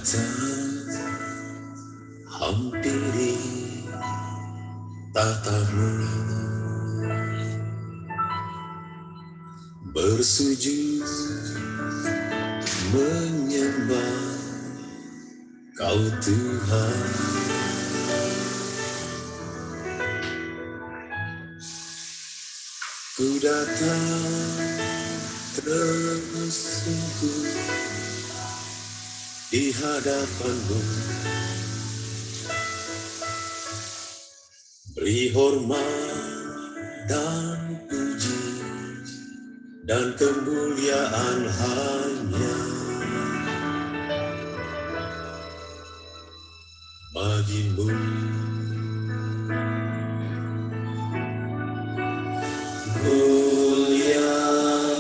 datang hampiri tatamu, bersujud menyembah Kau Tuhan. Ku datang tersungkur di hadapan-Mu, beri hormat dan puji dan kemuliaan hanya bagi-Mu. Mulialah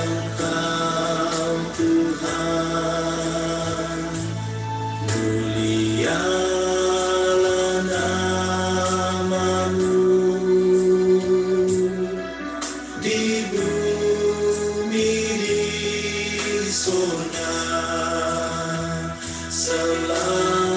Engkau Tuhan, mulialah nama-Mu di bumi di surga selamanya.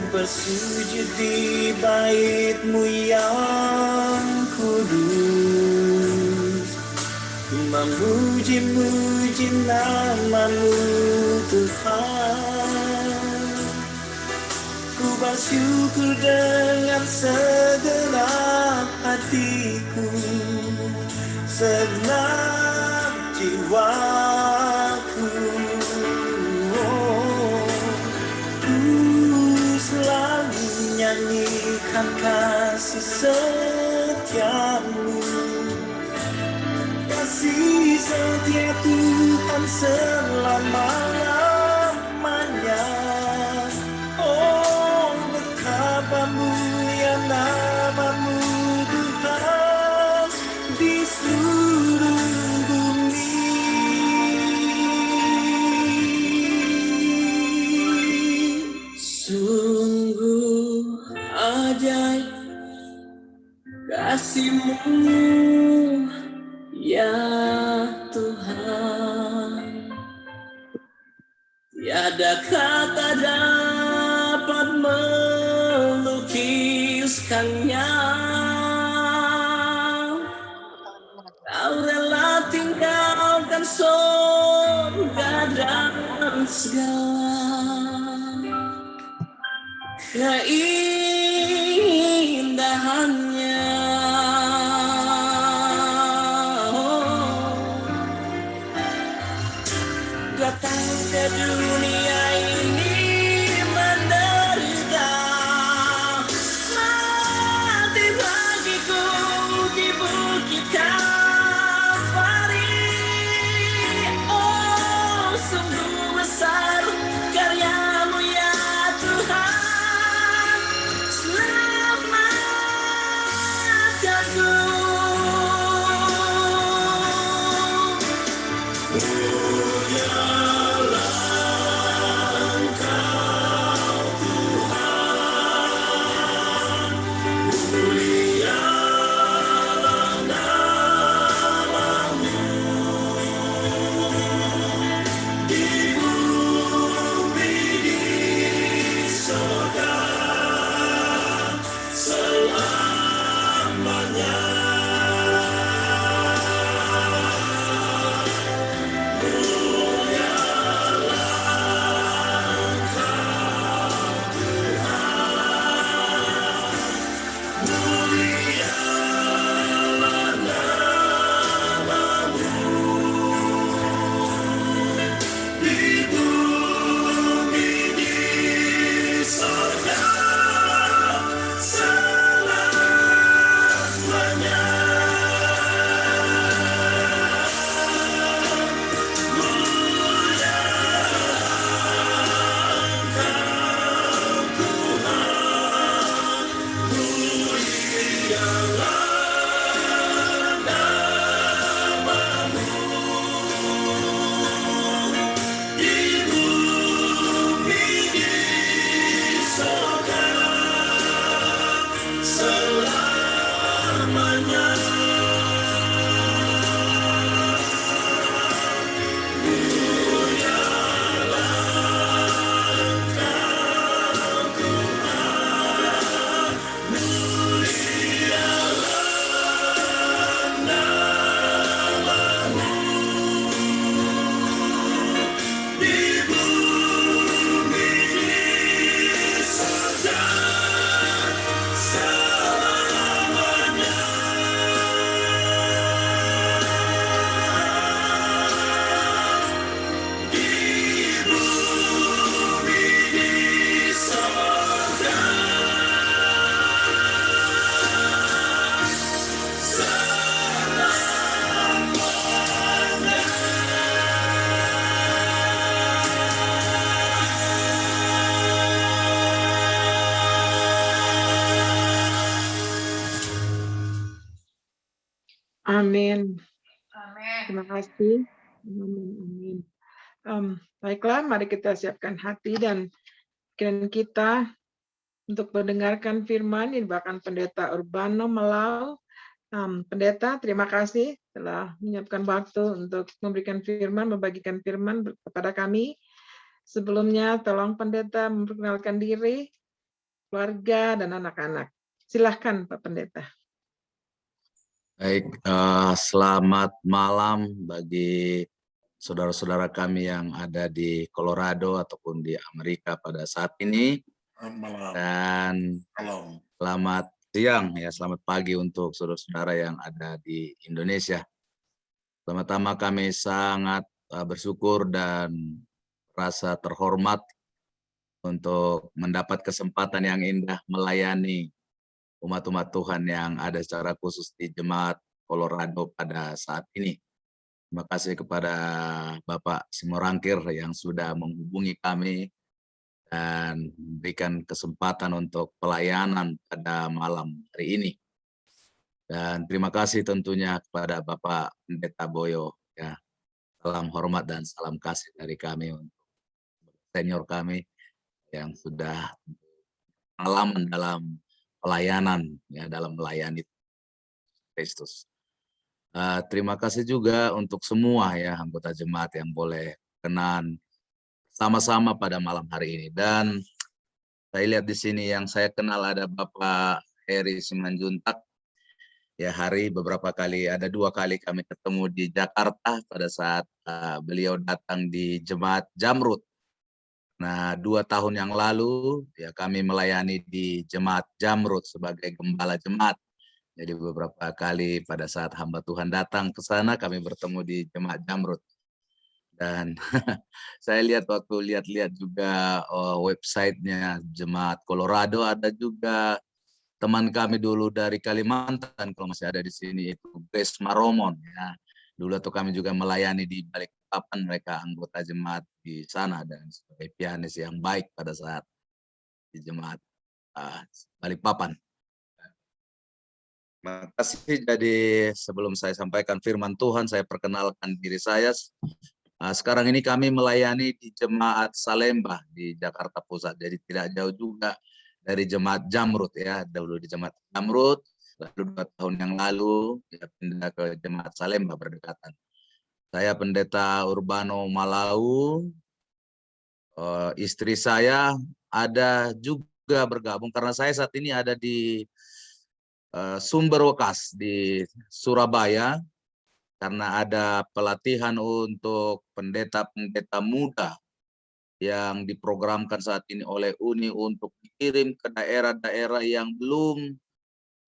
Bersujud di bait-Mu yang kudus, memuji-muji nama-Mu Tuhan. Ku bersyukur dengan segenap hatiku, segenap jiwaku. Selalu nyanyikan kasih setia-Mu, kasih setia Tuhan selama-lamanya. Oh, betapa mulia nama-Mu Tuhan di seluruh bumi. Sungguh ajaib kasih-Mu ya Tuhan, tiada kata dapat melukiskannya. Kau rela tinggalkan surga dan segala keindahannya. Datang ke dunia ini menderita, mati bagiku di bukit Kalvari. Oh, sungguh besar karya-Mu ya Tuhan, Terima kasih. Amin, amin. Baiklah, mari kita siapkan hati dan pikiran kita untuk mendengarkan firman yang dibawakan Pendeta Urbano Malau. Pendeta, terima kasih telah menyiapkan waktu untuk memberikan firman, membagikan firman kepada kami. Sebelumnya, tolong Pendeta memperkenalkan diri, keluarga, dan anak-anak. Silahkan, Pak Pendeta. Baik, selamat malam bagi saudara-saudara kami yang ada di Colorado ataupun di Amerika pada saat ini. Dan selamat siang, ya selamat pagi untuk saudara-saudara yang ada di Indonesia. Pertama-tama kami sangat bersyukur dan rasa terhormat untuk mendapat kesempatan yang indah melayani umat-umat Tuhan yang ada secara khusus di Jemaat Colorado pada saat ini. Terima kasih kepada Bapak Simorangkir yang sudah menghubungi kami dan memberikan kesempatan untuk pelayanan pada malam hari ini. Dan terima kasih tentunya kepada Bapak Pendeta Boyo. Ya, salam hormat dan salam kasih dari kami untuk senior kami yang sudah pengalaman dalam pelayanan, ya dalam melayani Kristus. Terima kasih juga untuk semua ya anggota jemaat yang boleh kenan sama-sama pada malam hari ini. Dan saya lihat di sini yang saya kenal ada Bapak Heri Simanjuntak. Ya beberapa kali, ada 2 kali kami ketemu di Jakarta pada saat beliau datang di Jemaat Jamrut. Nah 2 tahun yang lalu ya kami melayani di Jemaat Jamrut sebagai gembala jemaat. Jadi beberapa kali pada saat hamba Tuhan datang ke sana kami bertemu di Jemaat Jamrut. Dan saya lihat waktu lihat-lihat juga websitenya Jemaat Colorado, ada juga teman kami dulu dari Kalimantan kalau masih ada di sini itu Grace Maromon ya. Dulu tuh kami juga melayani di Balikpapan, mereka anggota jemaat di sana dan sebagai pianis yang baik pada saat di jemaat Balikpapan. Terima kasih. Jadi sebelum saya sampaikan firman Tuhan, saya perkenalkan diri saya. Sekarang ini kami melayani di Jemaat Salemba di Jakarta Pusat, jadi tidak jauh juga dari Jemaat Jamrut ya. Dulu di Jemaat Jamrut, lalu 2 tahun yang lalu ya pindah ke Jemaat Salemba berdekatan. Saya Pendeta Urbano Malau, istri saya ada juga bergabung karena saya saat ini ada di Sumber Wekas di Surabaya. Karena ada pelatihan untuk pendeta-pendeta muda yang diprogramkan saat ini oleh UNI untuk dikirim ke daerah-daerah yang belum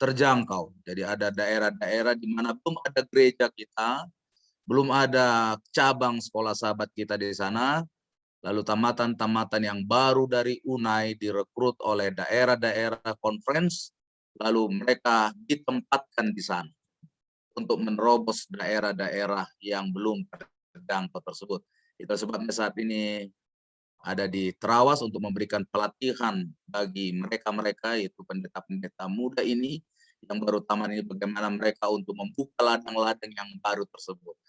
terjangkau. Jadi ada daerah-daerah di mana belum ada gereja kita, belum ada cabang sekolah sahabat kita di sana, lalu tamatan-tamatan yang baru dari UNAI direkrut oleh daerah-daerah conference, lalu mereka ditempatkan di sana untuk menerobos daerah-daerah yang belum terdampak tersebut. Itu sebabnya saat ini ada di Terawas untuk memberikan pelatihan bagi mereka-mereka, yaitu pendeta-pendeta muda ini, yang baru taman ini, bagaimana mereka untuk membuka ladang-ladang yang baru tersebut.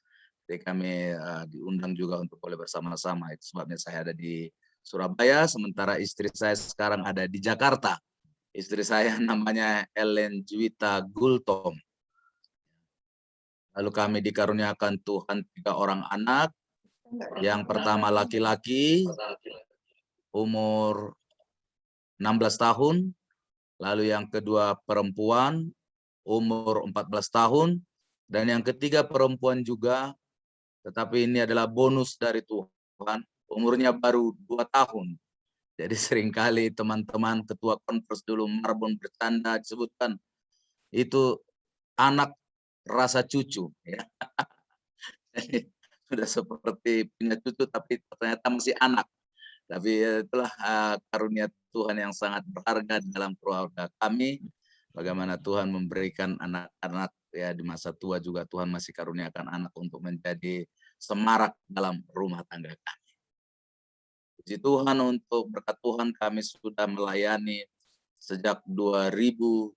Jadi kami diundang juga untuk boleh bersama-sama. Itu sebabnya saya ada di Surabaya, sementara istri saya sekarang ada di Jakarta. Istri saya namanya Ellen Juwita Gultom. Lalu kami dikaruniakan Tuhan 3 orang anak. Yang pertama laki-laki, umur 16 tahun. Lalu yang kedua perempuan, umur 14 tahun. Dan yang ketiga perempuan juga, tetapi ini adalah bonus dari Tuhan, umurnya baru 2 tahun. Jadi seringkali teman-teman ketua konfers dulu Marbon bercanda disebutkan, itu anak rasa cucu ya. Sudah seperti punya cucu tapi ternyata masih anak. Tapi itulah karunia Tuhan yang sangat berharga dalam keluarga kami. Bagaimana Tuhan memberikan anak-anak ya di masa tua juga Tuhan masih karuniakan anak untuk menjadi semarak dalam rumah tangga kami. Puji Tuhan untuk berkat Tuhan kami sudah melayani sejak 2003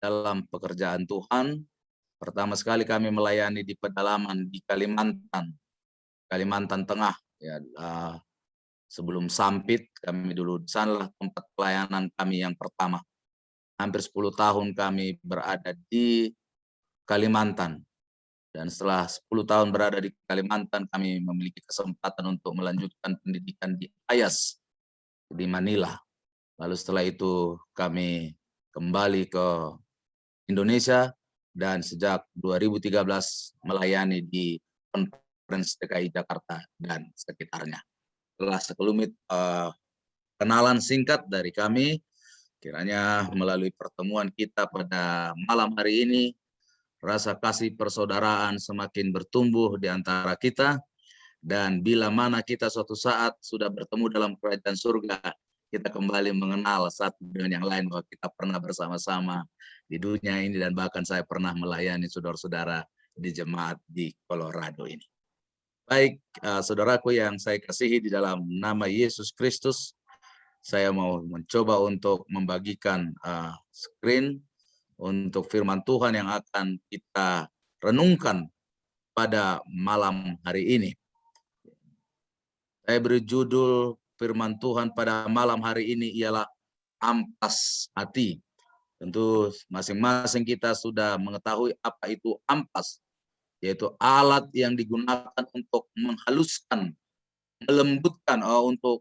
dalam pekerjaan Tuhan. Pertama sekali kami melayani di pedalaman di Kalimantan Tengah. Ya, sebelum Sampit, kami dulu di sanalah tempat pelayanan kami yang pertama. Hampir 10 tahun kami berada di Kalimantan. Dan setelah 10 tahun berada di Kalimantan, kami memiliki kesempatan untuk melanjutkan pendidikan di IAS di Manila. Lalu setelah itu kami kembali ke Indonesia dan sejak 2013 melayani di Conference DKI Jakarta dan sekitarnya. Setelah sekelumit kenalan singkat dari kami, kiranya melalui pertemuan kita pada malam hari ini, rasa kasih persaudaraan semakin bertumbuh di antara kita, dan bila mana kita suatu saat sudah bertemu dalam kerajaan surga, kita kembali mengenal satu dengan yang lain bahwa kita pernah bersama-sama di dunia ini, dan bahkan saya pernah melayani saudara-saudara di jemaat di Colorado ini. Baik, saudaraku yang saya kasihi di dalam nama Yesus Kristus, saya mau mencoba untuk membagikan screen untuk firman Tuhan yang akan kita renungkan pada malam hari ini. Saya beri judul firman Tuhan pada malam hari ini ialah ampas hati. Tentu masing-masing kita sudah mengetahui apa itu ampas, yaitu alat yang digunakan untuk menghaluskan, melembutkan, untuk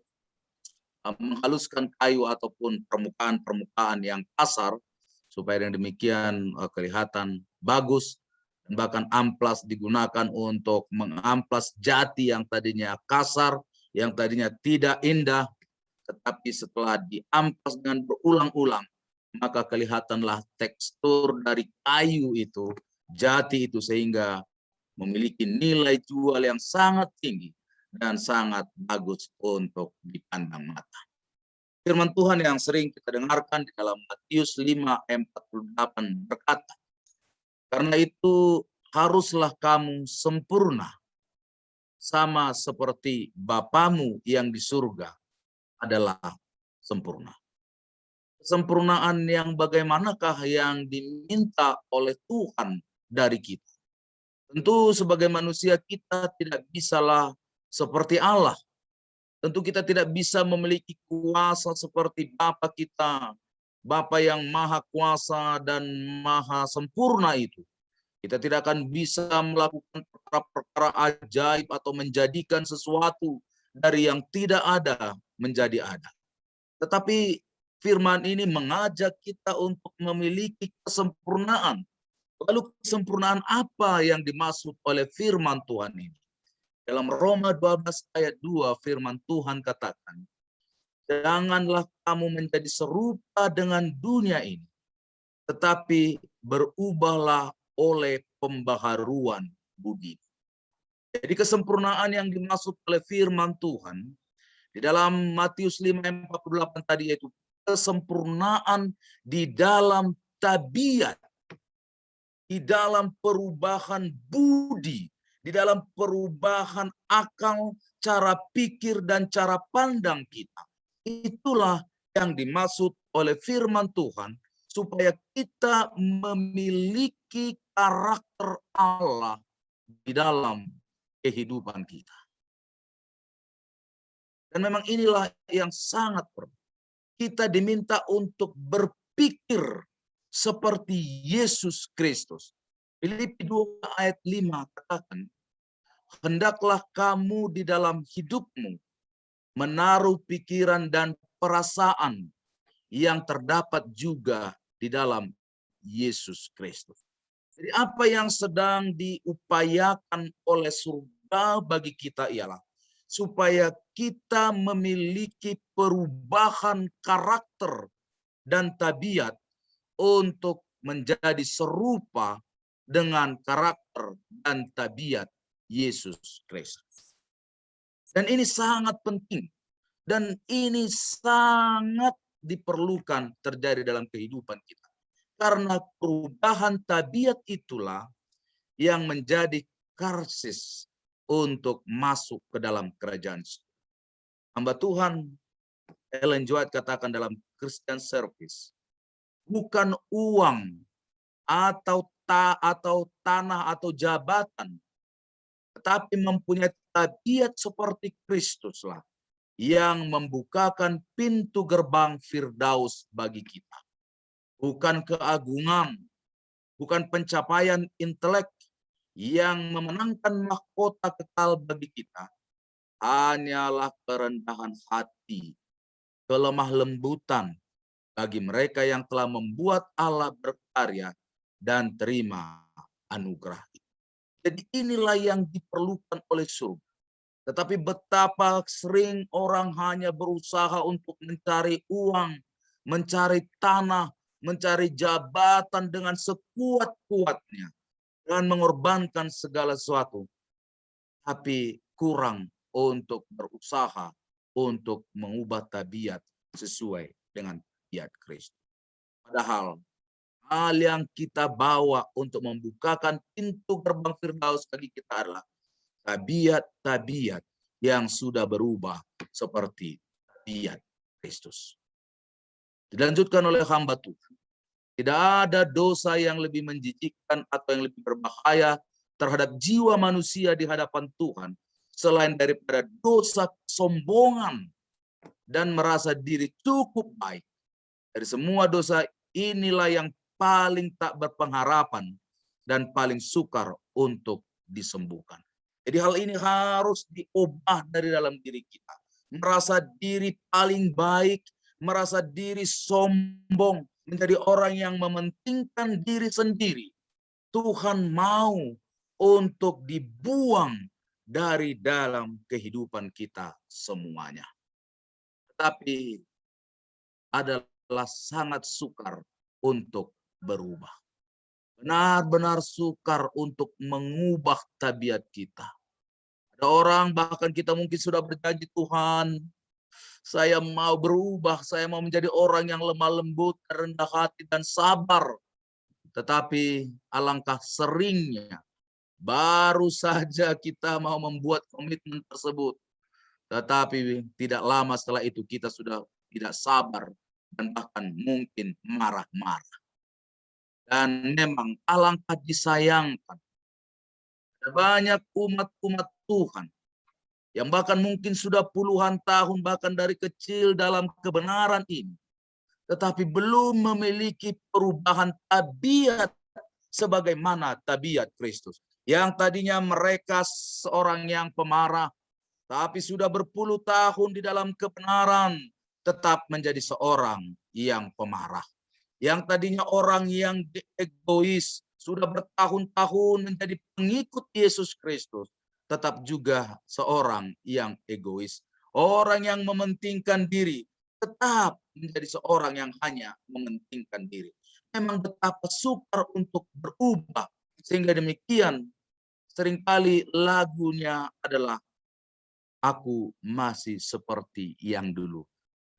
menghaluskan kayu ataupun permukaan yang kasar, supaya dengan demikian kelihatan bagus. Dan bahkan amplas digunakan untuk mengamplas jati yang tadinya kasar, yang tadinya tidak indah, tetapi setelah diamplas dengan berulang-ulang, maka kelihatanlah tekstur dari kayu itu, jati itu, sehingga memiliki nilai jual yang sangat tinggi dan sangat bagus untuk dipandang mata. Firman Tuhan yang sering kita dengarkan di dalam Matius 5:48 berkata, "Karena itu haruslah kamu sempurna, sama seperti Bapamu yang di surga adalah sempurna." Kesempurnaan yang bagaimanakah yang diminta oleh Tuhan dari kita? Tentu sebagai manusia kita tidak bisalah seperti Allah. Tentu kita tidak bisa memiliki kuasa seperti Bapa kita, Bapa yang maha kuasa dan maha sempurna itu. Kita tidak akan bisa melakukan perkara-perkara ajaib atau menjadikan sesuatu dari yang tidak ada menjadi ada. Tetapi firman ini mengajak kita untuk memiliki kesempurnaan. Lalu kesempurnaan apa yang dimaksud oleh firman Tuhan ini? Dalam Roma 12 ayat 2 firman Tuhan katakan, "Janganlah kamu menjadi serupa dengan dunia ini, tetapi berubahlah oleh pembaharuan budi." Jadi kesempurnaan yang dimaksud oleh firman Tuhan di dalam Matius 5:48 tadi, yaitu kesempurnaan di dalam tabiat, di dalam perubahan budi, di dalam perubahan akal, cara pikir, dan cara pandang kita. Itulah yang dimaksud oleh firman Tuhan, supaya kita memiliki karakter Allah di dalam kehidupan kita. Dan memang inilah yang sangat perlu. Kita diminta untuk berpikir seperti Yesus Kristus. Filipi 2 ayat 5 katakan, "Hendaklah kamu di dalam hidupmu menaruh pikiran dan perasaan yang terdapat juga di dalam Yesus Kristus." Jadi apa yang sedang diupayakan oleh surga bagi kita ialah supaya kita memiliki perubahan karakter dan tabiat untuk menjadi serupa dengan karakter dan tabiat Yesus Kristus. Dan ini sangat penting. Dan ini sangat diperlukan terjadi dalam kehidupan kita. Karena perubahan tabiat itulah yang menjadi karsis untuk masuk ke dalam kerajaan. Hamba Tuhan Ellen White katakan dalam Christian Service, bukan uang atau atau tanah atau jabatan, tetapi mempunyai tabiat seperti Kristuslah yang membukakan pintu gerbang Firdaus bagi kita. Bukan keagungan, bukan pencapaian intelek yang memenangkan mahkota kekal bagi kita, hanyalah kerendahan hati, kelemah lembutan bagi mereka yang telah membuat Allah berkarya dan terima anugerah. Jadi inilah yang diperlukan oleh surga. Tetapi betapa sering orang hanya berusaha untuk mencari uang, mencari tanah, mencari jabatan dengan sekuat-kuatnya, dan mengorbankan segala sesuatu. Tapi kurang untuk berusaha untuk mengubah tabiat sesuai dengan tabiat Kristus. Padahal hal yang kita bawa untuk membukakan pintu gerbang Firdaus bagi kita adalah tabiat-tabiat yang sudah berubah seperti tabiat Kristus. Dilanjutkan oleh hamba Tuhan. Tidak ada dosa yang lebih menjijikkan atau yang lebih berbahaya terhadap jiwa manusia di hadapan Tuhan selain daripada dosa kesombongan dan merasa diri cukup baik. Dari semua dosa inilah yang paling tak berpengharapan dan paling sukar untuk disembuhkan. Jadi hal ini harus diubah dari dalam diri kita. Merasa diri paling baik, merasa diri sombong, menjadi orang yang mementingkan diri sendiri. Tuhan mau untuk dibuang dari dalam kehidupan kita semuanya. Tetapi adalah sangat sukar untuk berubah. Benar-benar sukar untuk mengubah tabiat kita. Ada orang bahkan kita mungkin sudah berjanji, Tuhan, saya mau berubah, saya mau menjadi orang yang lemah lembut, rendah hati dan sabar. Tetapi alangkah seringnya baru saja kita mau membuat komitmen tersebut. Tetapi tidak lama setelah itu kita sudah tidak sabar dan bahkan mungkin marah-marah. Dan memang alangkah disayangkan. Ada banyak umat-umat Tuhan yang bahkan mungkin sudah puluhan tahun bahkan dari kecil dalam kebenaran ini, tetapi belum memiliki perubahan tabiat sebagaimana tabiat Kristus. Yang tadinya mereka seorang yang pemarah, tapi sudah berpuluh tahun di dalam kebenaran, tetap menjadi seorang yang pemarah. Yang tadinya orang yang egois, sudah bertahun-tahun menjadi pengikut Yesus Kristus, tetap juga seorang yang egois. Orang yang mementingkan diri, tetap menjadi seorang yang hanya mementingkan diri. Memang betapa sukar untuk berubah. Sehingga demikian, seringkali lagunya adalah aku masih seperti yang dulu.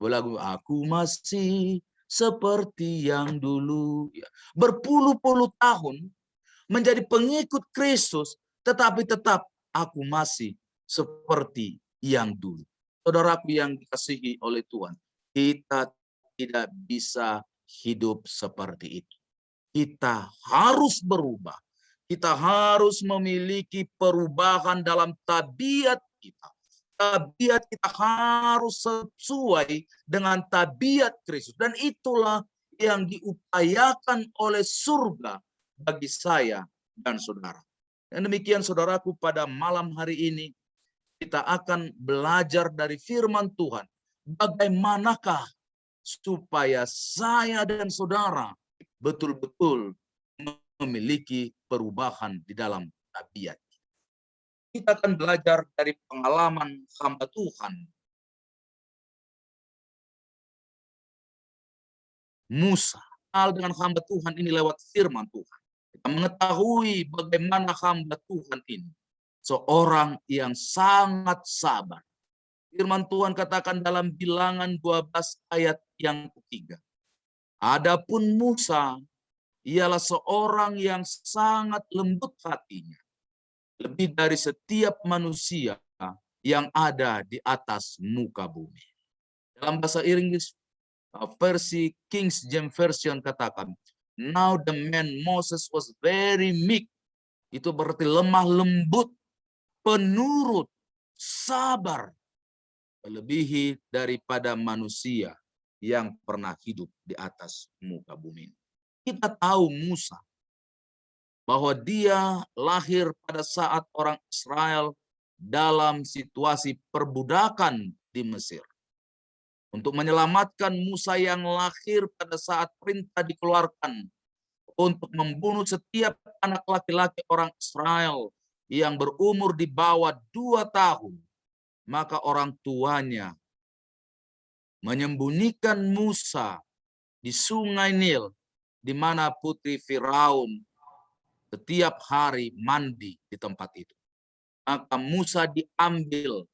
Lagu aku masih seperti yang dulu. Berpuluh-puluh tahun menjadi pengikut Kristus, tetapi tetap aku masih seperti yang dulu. Saudaraku yang dikasihi oleh Tuhan, kita tidak bisa hidup seperti itu. Kita harus berubah. Kita harus memiliki perubahan dalam tabiat kita. Tabiat kita harus sesuai dengan tabiat Kristus. Dan itulah yang diupayakan oleh surga bagi saya dan saudara. Dan demikian saudaraku, pada malam hari ini kita akan belajar dari firman Tuhan. Bagaimanakah supaya saya dan saudara betul-betul memiliki perubahan di dalam tabiat. Kita akan belajar dari pengalaman hamba Tuhan Musa. Hal dengan hamba Tuhan ini lewat firman Tuhan. Kita mengetahui bagaimana hamba Tuhan ini seorang yang sangat sabar. Firman Tuhan katakan dalam Bilangan 12 ayat yang ketiga. Adapun Musa ialah seorang yang sangat lembut hatinya, lebih dari setiap manusia yang ada di atas muka bumi. Dalam bahasa Inggris, versi King James Version katakan, Now the man Moses was very meek. Itu berarti lemah lembut, penurut, sabar, melebihi daripada manusia yang pernah hidup di atas muka bumi. Kita tahu Musa, bahwa dia lahir pada saat orang Israel dalam situasi perbudakan di Mesir. Untuk menyelamatkan Musa yang lahir pada saat perintah dikeluarkan untuk membunuh setiap anak laki-laki orang Israel yang berumur di bawah 2 tahun, maka orang tuanya menyembunyikan Musa di sungai Nil, di mana putri Firaun setiap hari mandi di tempat itu. Maka Musa diambil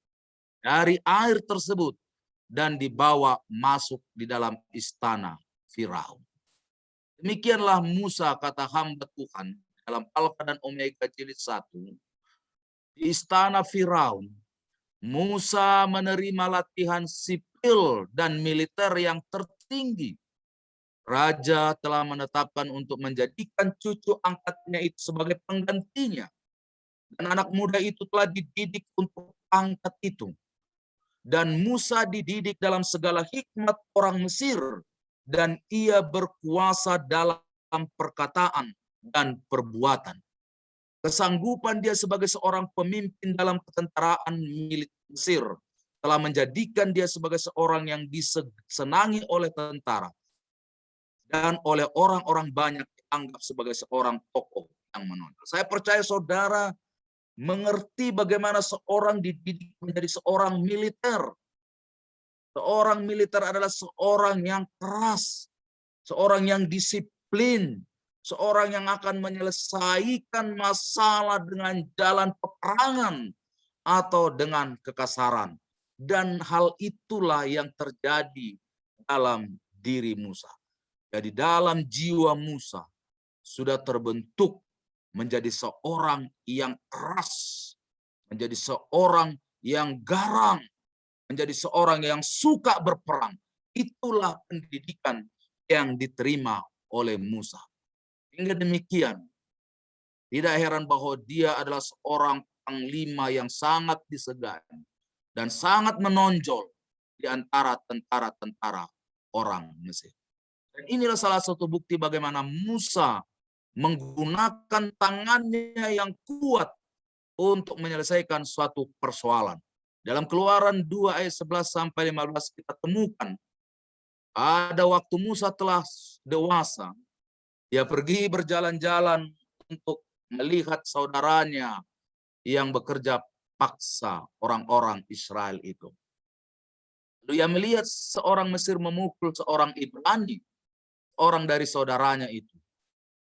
dari air tersebut dan dibawa masuk di dalam istana Firaun. Demikianlah Musa, kata hamba Tuhan dalam Alfa dan Omega jilid 1. Di istana Firaun, Musa menerima latihan sipil dan militer yang tertinggi. Raja telah menetapkan untuk menjadikan cucu angkatnya itu sebagai penggantinya. Dan anak muda itu telah dididik untuk angkat itu. Dan Musa dididik dalam segala hikmat orang Mesir. Dan ia berkuasa dalam perkataan dan perbuatan. Kesanggupan dia sebagai seorang pemimpin dalam ketentaraan milik Mesir telah menjadikan dia sebagai seorang yang disenangi oleh tentara dan oleh orang-orang banyak dianggap sebagai seorang tokoh yang menonjol. Saya percaya saudara mengerti bagaimana seorang dididik menjadi seorang militer. Seorang militer adalah seorang yang keras, seorang yang disiplin, seorang yang akan menyelesaikan masalah dengan jalan peperangan atau dengan kekasaran. Dan hal itulah yang terjadi dalam diri Musa. Jadi dalam jiwa Musa sudah terbentuk menjadi seorang yang keras, menjadi seorang yang garang, menjadi seorang yang suka berperang. Itulah pendidikan yang diterima oleh Musa. Hingga demikian, tidak heran bahwa dia adalah seorang panglima yang sangat disegani dan sangat menonjol di antara tentara-tentara orang Mesir. Dan inilah salah satu bukti bagaimana Musa menggunakan tangannya yang kuat untuk menyelesaikan suatu persoalan. Dalam Keluaran 2 ayat 11 sampai 15 kita temukan pada waktu Musa telah dewasa, dia pergi berjalan-jalan untuk melihat saudaranya yang bekerja paksa orang-orang Israel itu. Lalu ia melihat seorang Mesir memukul seorang Ibrani, orang dari saudaranya itu.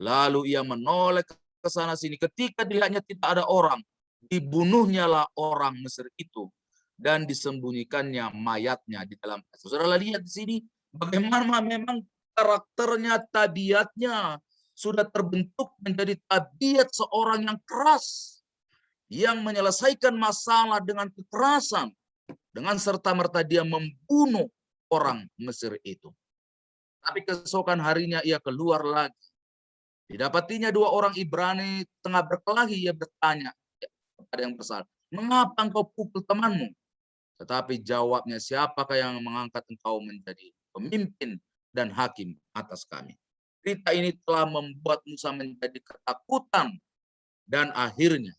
Lalu ia menoleh ke sana sini. Ketika dilihatnya tidak ada orang, dibunuhnyalah orang Mesir itu dan disembunyikannya mayatnya di dalam kasur. Saudara lihat di sini bagaimana memang karakternya, tabiatnya sudah terbentuk menjadi tabiat seorang yang keras, yang menyelesaikan masalah dengan kekerasan, dengan serta-merta dia membunuh orang Mesir itu. Tapi keesokan harinya ia keluar lagi. Didapatinya 2 orang Ibrani tengah berkelahi, ia bertanya kepada yang bersalah, "Mengapa engkau pukul temanmu?" Tetapi jawabnya, "Siapakah yang mengangkat engkau menjadi pemimpin dan hakim atas kami?" Cerita ini telah membuat Musa menjadi ketakutan. Dan akhirnya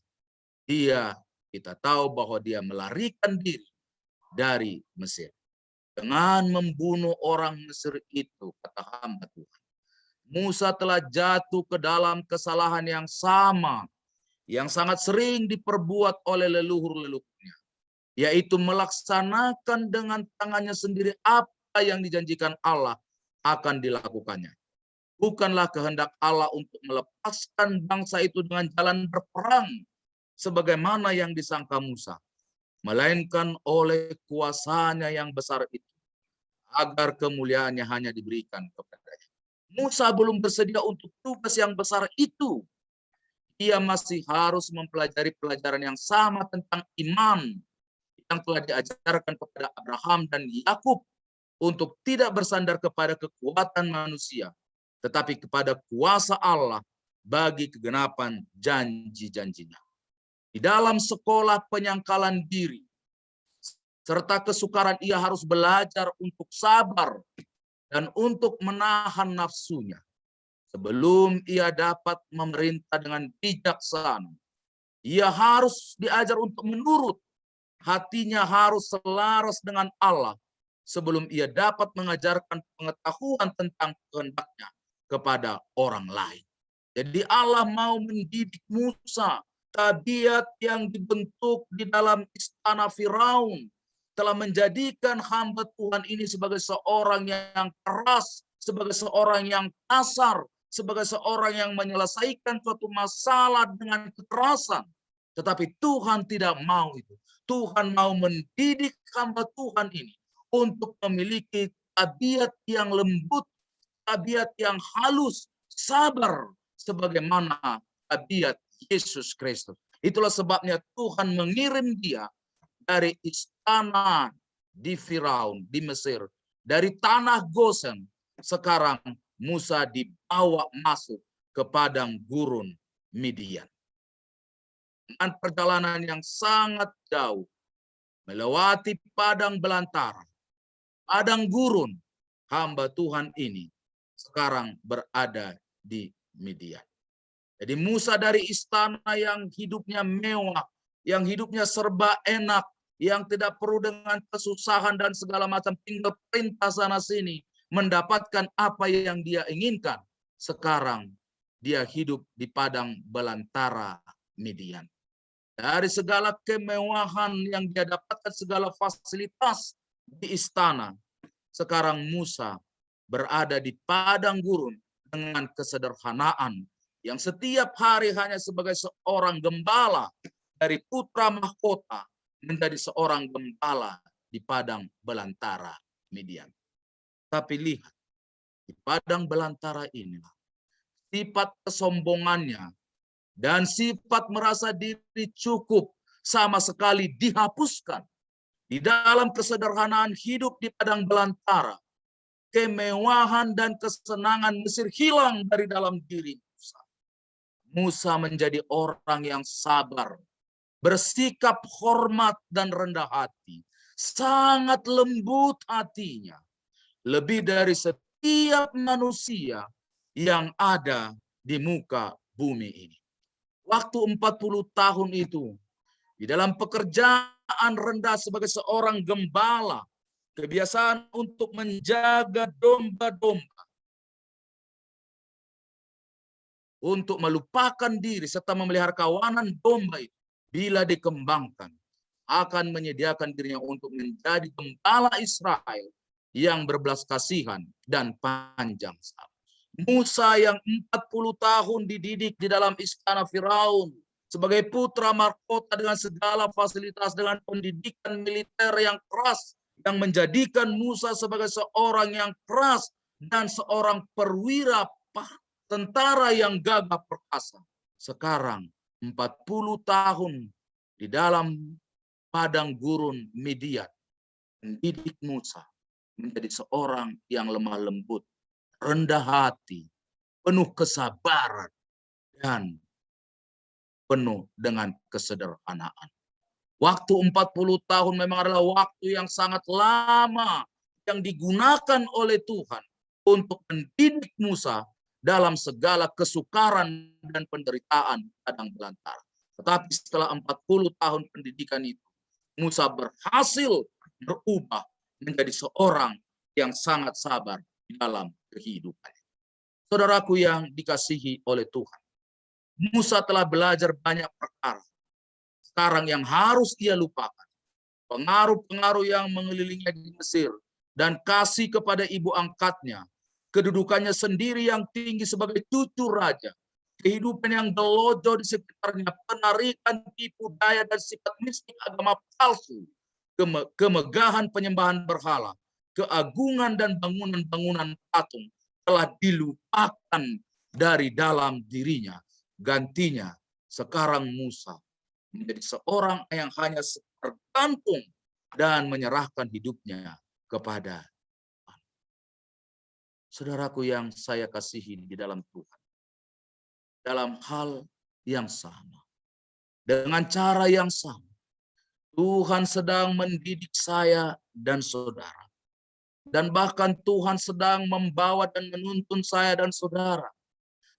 kita tahu bahwa dia melarikan diri dari Mesir. Dengan membunuh orang Mesir itu, kata hamba Tuhan, Musa telah jatuh ke dalam kesalahan yang sama, yang sangat sering diperbuat oleh leluhur-leluhurnya, yaitu melaksanakan dengan tangannya sendiri apa yang dijanjikan Allah akan dilakukannya. Bukanlah kehendak Allah untuk melepaskan bangsa itu dengan jalan berperang, sebagaimana yang disangka Musa, melainkan oleh kuasanya yang besar itu, agar kemuliaannya hanya diberikan kepadanya. Musa belum bersedia untuk tugas yang besar itu. Ia masih harus mempelajari pelajaran yang sama tentang iman yang telah diajarkan kepada Abraham dan Yakub, untuk tidak bersandar kepada kekuatan manusia, tetapi kepada kuasa Allah bagi kegenapan janji-janjinya. Di dalam sekolah penyangkalan diri, serta kesukaran ia harus belajar untuk sabar dan untuk menahan nafsunya. Sebelum ia dapat memerintah dengan bijaksana, ia harus diajar untuk menurut. Hatinya harus selaras dengan Allah sebelum ia dapat mengajarkan pengetahuan tentang kehendaknya kepada orang lain. Jadi Allah mau mendidik Musa. Tabiat yang dibentuk di dalam istana Firaun telah menjadikan hamba Tuhan ini sebagai seorang yang keras, sebagai seorang yang kasar, sebagai seorang yang menyelesaikan suatu masalah dengan kekerasan. Tetapi Tuhan tidak mau itu. Tuhan mau mendidik hamba Tuhan ini untuk memiliki tabiat yang lembut, tabiat yang halus, sabar, sebagaimana tabiat Yesus Kristus. Itulah sebabnya Tuhan mengirim dia dari istana di Firaun, di Mesir, dari tanah Gosen. Sekarang Musa dibawa masuk ke padang gurun Midian. Dengan perjalanan yang sangat jauh, melewati padang belantara, padang gurun, hamba Tuhan ini sekarang berada di Midian. Jadi Musa dari istana yang hidupnya mewah, yang hidupnya serba enak, yang tidak perlu dengan kesusahan dan segala macam, tinggal perintah sana sini, mendapatkan apa yang dia inginkan. Sekarang dia hidup di padang belantara Midian. Dari segala kemewahan yang dia dapatkan, segala fasilitas di istana, sekarang Musa berada di padang gurun dengan kesederhanaan yang setiap hari hanya sebagai seorang gembala dari putra mahkota menjadi seorang gembala di padang belantara Midian. Tapi lihat, di padang belantara inilah sifat kesombongannya dan sifat merasa diri cukup sama sekali dihapuskan. Di dalam kesederhanaan hidup di padang belantara, kemewahan dan kesenangan Mesir hilang dari dalam diri Musa. Musa menjadi orang yang sabar, bersikap hormat dan rendah hati, sangat lembut hatinya, lebih dari setiap manusia yang ada di muka bumi ini. Waktu 40 tahun itu, di dalam pekerjaan rendah sebagai seorang gembala, kebiasaan untuk menjaga domba-domba, untuk melupakan diri serta memelihara kawanan domba itu, bila dikembangkan, akan menyediakan dirinya untuk menjadi gembala Israel yang berbelas kasihan dan panjang sabar. Musa yang 40 tahun dididik di dalam istana Firaun sebagai putra mahkota dengan segala fasilitas, dengan pendidikan militer yang keras, yang menjadikan Musa sebagai seorang yang keras dan seorang perwira tentara yang gagah perkasa. Sekarang 40 tahun di dalam padang gurun Midian mendidik Musa menjadi seorang yang lemah lembut, rendah hati, penuh kesabaran, dan penuh dengan kesederhanaan. Waktu 40 tahun memang adalah waktu yang sangat lama yang digunakan oleh Tuhan untuk mendidik Musa dalam segala kesukaran dan penderitaan padang belantara. Tetapi setelah 40 tahun pendidikan itu, Musa berhasil berubah menjadi seorang yang sangat sabar di dalam kehidupan. Saudaraku yang dikasihi oleh Tuhan, Musa telah belajar banyak perkara. Sekarang yang harus ia lupakan, pengaruh-pengaruh yang mengelilinginya di Mesir, dan kasih kepada ibu angkatnya, kedudukannya sendiri yang tinggi sebagai cucu raja, kehidupan yang gelojoh di sekitarnya, penarikan, tipu daya, dan sifat mistik agama palsu, kemegahan penyembahan berhala, keagungan dan bangunan-bangunan patung telah dilupakan dari dalam dirinya. Gantinya, sekarang Musa menjadi seorang yang hanya tergantung dan menyerahkan hidupnya kepada Tuhan. Saudaraku yang saya kasihi di dalam Tuhan, dalam hal yang sama, dengan cara yang sama, Tuhan sedang mendidik saya dan saudara. Dan bahkan Tuhan sedang membawa dan menuntun saya dan saudara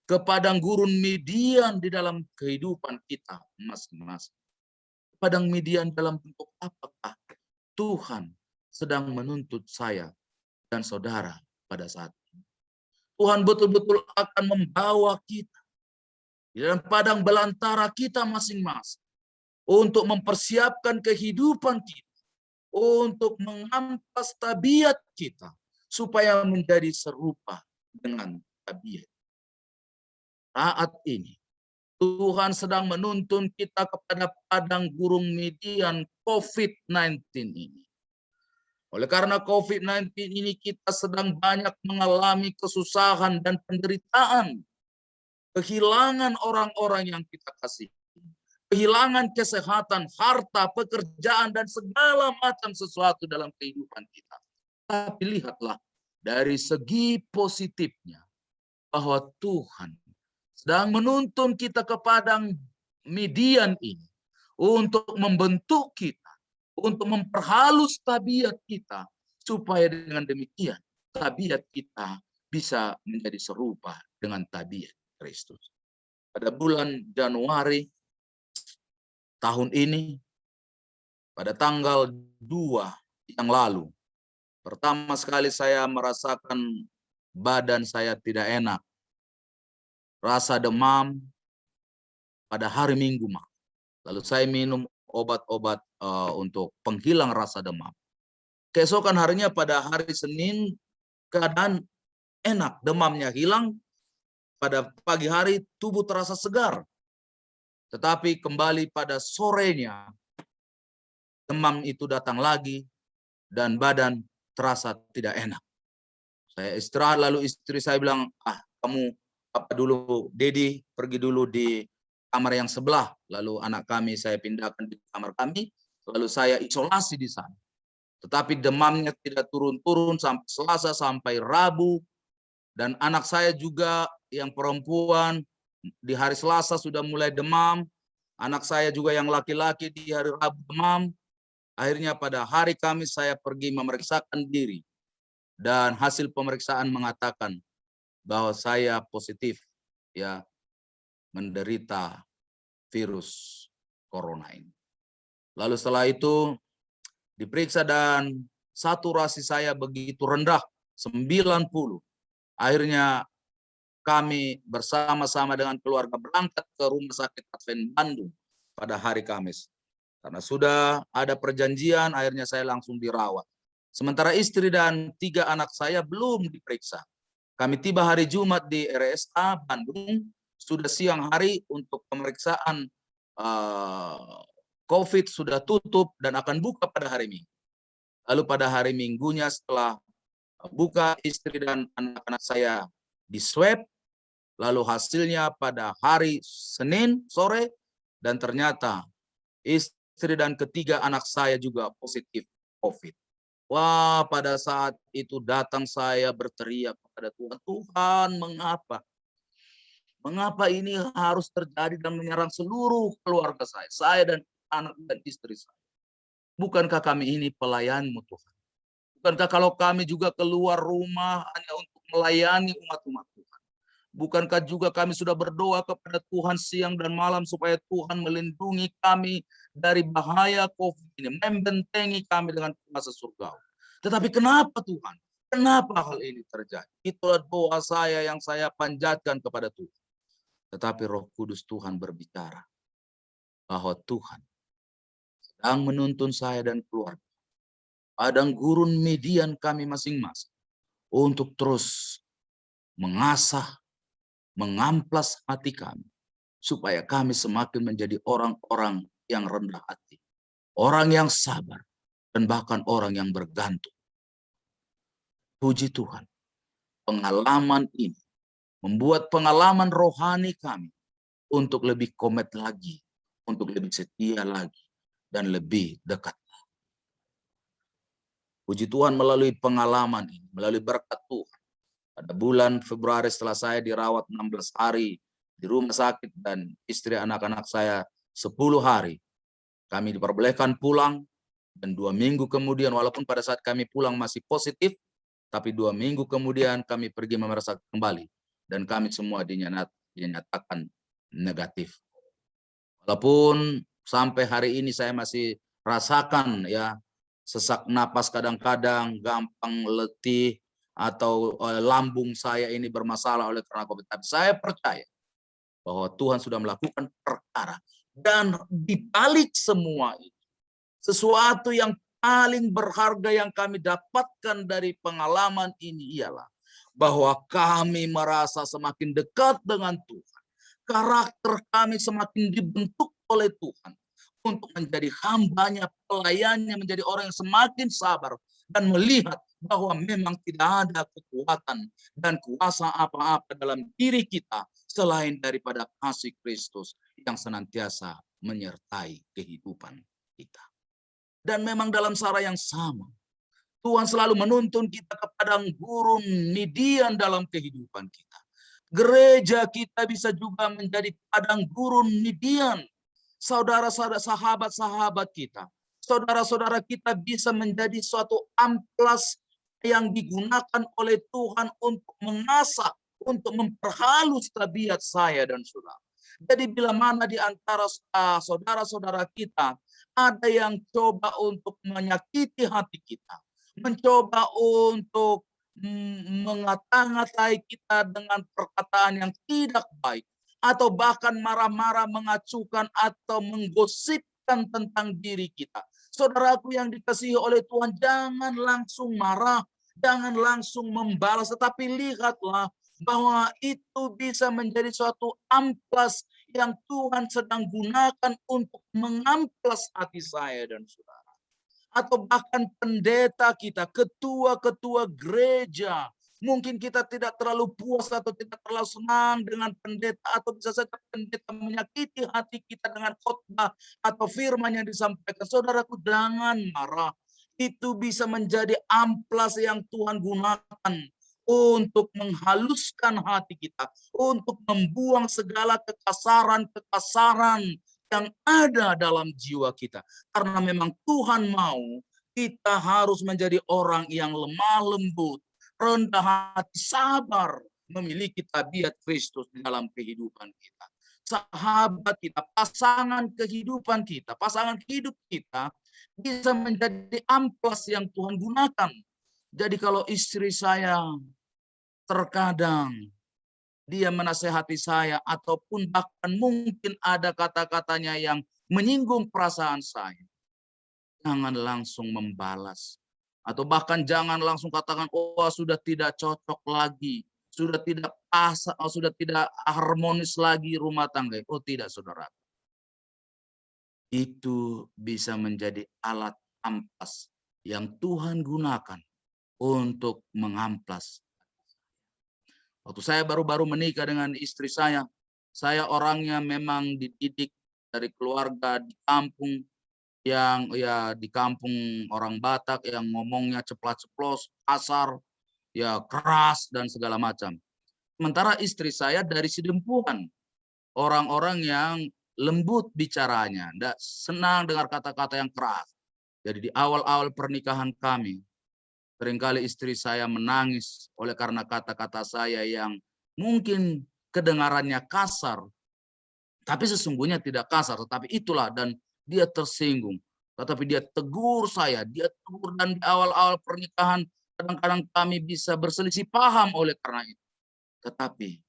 ke padang gurun Midian di dalam kehidupan kita masing-masing. Padang Midian dalam bentuk apakah? Tuhan sedang menuntut saya dan saudara pada saat ini. Tuhan betul-betul akan membawa kita di dalam padang belantara kita masing-masing untuk mempersiapkan kehidupan kita, untuk mengampas tabiat kita supaya menjadi serupa dengan tabiat. Saat ini Tuhan sedang menuntun kita kepada padang gurun Midian COVID-19 ini. Oleh karena COVID-19 ini kita sedang banyak mengalami kesusahan dan penderitaan, kehilangan orang-orang yang kita kasih, kehilangan kesehatan, harta, pekerjaan, dan segala macam sesuatu dalam kehidupan kita. Tapi lihatlah dari segi positifnya bahwa Tuhan sedang menuntun kita ke padang Midian ini untuk membentuk kita, untuk memperhalus tabiat kita, supaya dengan demikian tabiat kita bisa menjadi serupa dengan tabiat Kristus. Pada bulan Januari tahun ini, pada tanggal 2 yang lalu, pertama sekali saya merasakan badan saya tidak enak. Rasa demam pada hari Minggu. Lalu saya minum obat-obat untuk penghilang rasa demam. Keesokan harinya pada hari Senin, keadaan enak, demamnya hilang. Pada pagi hari tubuh terasa segar. Tetapi kembali pada sorenya, demam itu datang lagi dan badan terasa tidak enak. Saya istirahat, lalu istri saya bilang, kamu apa dulu, Dedi pergi dulu di kamar yang sebelah. Lalu anak kami saya pindahkan di kamar kami, lalu saya isolasi di sana. Tetapi demamnya tidak turun-turun sampai Selasa sampai Rabu. Dan anak saya juga yang perempuan di hari Selasa sudah mulai demam. Anak saya juga yang laki-laki di hari Rabu demam. Akhirnya pada hari Kamis saya pergi memeriksakan diri. Dan hasil pemeriksaan mengatakan bahwa saya positif menderita virus corona ini. Lalu setelah itu diperiksa dan saturasi saya begitu rendah, 90. Akhirnya kami bersama-sama dengan keluarga berangkat ke Rumah Sakit Advent Bandung pada hari Kamis. Karena sudah ada perjanjian, akhirnya saya langsung dirawat. Sementara istri dan 3 anak saya belum diperiksa. Kami tiba hari Jumat di RSA Bandung, sudah siang hari untuk pemeriksaan COVID sudah tutup dan akan buka pada hari Minggu. Lalu pada hari Minggunya setelah buka, istri dan anak-anak saya di swab, lalu hasilnya pada hari Senin sore, dan ternyata istri dan ketiga anak saya juga positif COVID. Wah, pada saat itu datang saya berteriak kepada Tuhan, Tuhan mengapa? Mengapa ini harus terjadi dan menyerang seluruh keluarga saya dan anak dan istri saya? Bukankah kami ini pelayan-Mu Tuhan? Bukankah kalau kami juga keluar rumah hanya untuk melayani umat-umat Tuhan? Bukankah juga kami sudah berdoa kepada Tuhan siang dan malam supaya Tuhan melindungi kami dari bahaya COVID ini, membentengi kami dengan kuasa surgawi. Tetapi kenapa Tuhan? Kenapa hal ini terjadi? Itulah doa saya yang saya panjatkan kepada Tuhan. Tetapi Roh Kudus Tuhan berbicara bahwa Tuhan sedang menuntun saya dan keluarga padang gurun Midian kami masing-masing untuk terus mengasah, mengamplas hati kami, supaya kami semakin menjadi orang-orang yang rendah hati, orang yang sabar, dan bahkan orang yang bergantung. Puji Tuhan, pengalaman ini membuat pengalaman rohani kami untuk lebih komet lagi, untuk lebih setia lagi, dan lebih dekat. Puji Tuhan, melalui pengalaman ini, melalui berkat Tuhan, Pada bulan Februari setelah saya dirawat 16 hari di rumah sakit dan istri anak-anak saya 10 hari, kami diperbolehkan pulang. Dan 2 minggu kemudian, walaupun pada saat kami pulang masih positif, tapi 2 minggu kemudian kami pergi memeriksa kembali. Dan kami semua dinyatakan negatif. Walaupun sampai hari ini saya masih rasakan ya sesak napas kadang-kadang, gampang letih, atau lambung saya ini bermasalah oleh karena COVID. Tapi saya percaya bahwa Tuhan sudah melakukan perkara. Dan di balik semua itu, sesuatu yang paling berharga yang kami dapatkan dari pengalaman ini ialah bahwa kami merasa semakin dekat dengan Tuhan. Karakter kami semakin dibentuk oleh Tuhan untuk menjadi hambanya, pelayannya, menjadi orang yang semakin sabar dan melihat bahwa memang tidak ada kekuatan dan kuasa apa-apa dalam diri kita selain daripada kasih Kristus yang senantiasa menyertai kehidupan kita. Dan memang dalam cara yang sama, Tuhan selalu menuntun kita ke padang gurun Midian dalam kehidupan kita. Gereja kita bisa juga menjadi padang gurun Midian. Saudara-saudara, sahabat-sahabat kita, saudara-saudara kita bisa menjadi suatu amplas yang digunakan oleh Tuhan untuk mengasah, untuk memperhalus tabiat saya dan saudara. Jadi bila mana di antara saudara-saudara kita ada yang coba untuk menyakiti hati kita, mencoba untuk mengata-ngatai kita dengan perkataan yang tidak baik, atau bahkan marah-marah, mengacukan atau menggosipkan tentang diri kita. Saudaraku yang dikasihi oleh Tuhan, jangan langsung marah, jangan langsung membalas, tetapi lihatlah bahwa itu bisa menjadi suatu amplas yang Tuhan sedang gunakan untuk mengamplas hati saya dan saudara. Atau bahkan pendeta kita, ketua-ketua gereja, mungkin kita tidak terlalu puas atau tidak terlalu senang dengan pendeta, atau bisa saja pendeta menyakiti hati kita dengan khotbah atau firman yang disampaikan. Saudaraku, jangan marah. Itu bisa menjadi amplas yang Tuhan gunakan untuk menghaluskan hati kita, untuk membuang segala kekasaran-kekasaran yang ada dalam jiwa kita. Karena memang Tuhan mau kita harus menjadi orang yang lemah lembut, rendah hati, sabar, memiliki tabiat Kristus di dalam kehidupan kita. Sahabat kita, pasangan kehidupan kita, pasangan hidup kita bisa menjadi amplas yang Tuhan gunakan. Jadi kalau istri saya terkadang dia menasehati saya, ataupun bahkan mungkin ada kata-katanya yang menyinggung perasaan saya, jangan langsung membalas. Atau bahkan jangan langsung katakan, oh sudah tidak cocok lagi, sudah tidak pas, sudah tidak harmonis lagi rumah tangga. Oh tidak, saudara. Itu bisa menjadi alat amplas yang Tuhan gunakan untuk mengamplas. Waktu saya baru-baru menikah dengan istri saya orangnya memang dididik dari keluarga di kampung, yang ya di kampung orang Batak yang ngomongnya ceplas-ceplos, kasar, ya keras dan segala macam. Sementara istri saya dari Sidempuan, orang-orang yang lembut bicaranya, tidak senang dengar kata-kata yang keras. Jadi di awal-awal pernikahan kami, seringkali istri saya menangis oleh karena kata-kata saya yang mungkin kedengarannya kasar, tapi sesungguhnya tidak kasar, tetapi itulah, dan dia tersinggung. Tetapi dia tegur saya, dia tegur, dan di awal-awal pernikahan kadang-kadang kami bisa berselisih paham oleh karena itu. Tetapi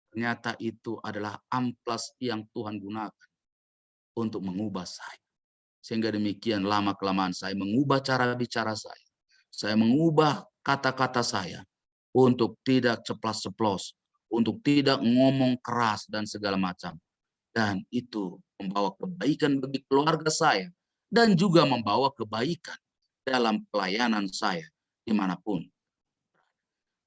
ternyata itu adalah amplas yang Tuhan gunakan untuk mengubah saya. Sehingga demikian lama-kelamaan saya mengubah cara bicara saya. Saya mengubah kata-kata saya untuk tidak ceplas-ceplos, untuk tidak ngomong keras dan segala macam. Dan itu membawa kebaikan bagi keluarga saya dan juga membawa kebaikan dalam pelayanan saya dimanapun.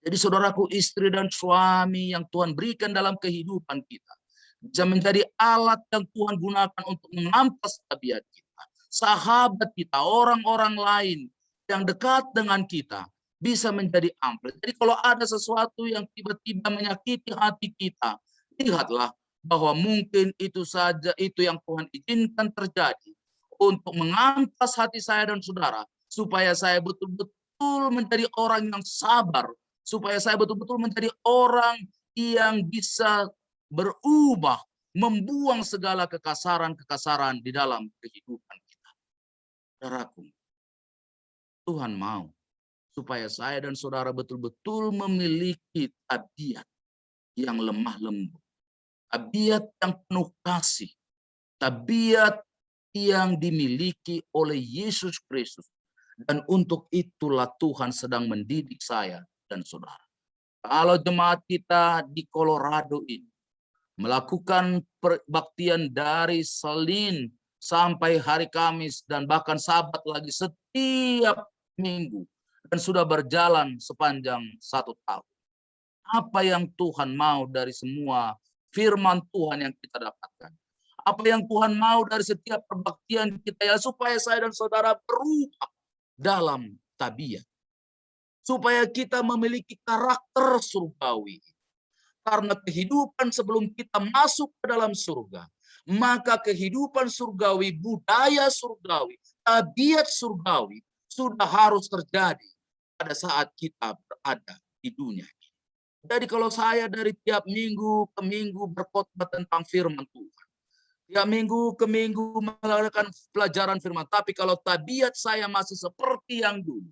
Jadi saudaraku, istri dan suami yang Tuhan berikan dalam kehidupan kita bisa menjadi alat yang Tuhan gunakan untuk mengamplas tabiat kita. Sahabat kita, orang-orang lain yang dekat dengan kita bisa menjadi ampuh. Jadi kalau ada sesuatu yang tiba-tiba menyakiti hati kita, lihatlah bahwa mungkin itu saja itu yang Tuhan izinkan terjadi untuk mengampas hati saya dan saudara, supaya saya betul-betul menjadi orang yang sabar, supaya saya betul-betul menjadi orang yang bisa berubah, membuang segala kekasaran-kekasaran di dalam kehidupan kita. Saudaraku, Tuhan mau supaya saya dan saudara betul-betul memiliki tabiat yang lemah lembut, tabiat yang penuh kasih, tabiat yang dimiliki oleh Yesus Kristus. Dan untuk itulah Tuhan sedang mendidik saya dan saudara. Kalau jemaat kita di Colorado ini melakukan perbaktian dari Senin sampai hari Kamis dan bahkan Sabat lagi setiap minggu, dan sudah berjalan sepanjang 1 tahun. Apa yang Tuhan mau dari semua firman Tuhan yang kita dapatkan? Apa yang Tuhan mau dari setiap perbaktian kita, ya supaya saya dan saudara berubah dalam tabiat. Supaya kita memiliki karakter surgawi. Karena kehidupan sebelum kita masuk ke dalam surga, maka kehidupan surgawi, budaya surgawi, tabiat surgawi sudah harus terjadi pada saat kita berada di dunia. Jadi kalau saya dari tiap minggu ke minggu berkhotbah tentang firman Tuhan, tiap minggu ke minggu melakukan pelajaran firman, tapi kalau tabiat saya masih seperti yang dulu,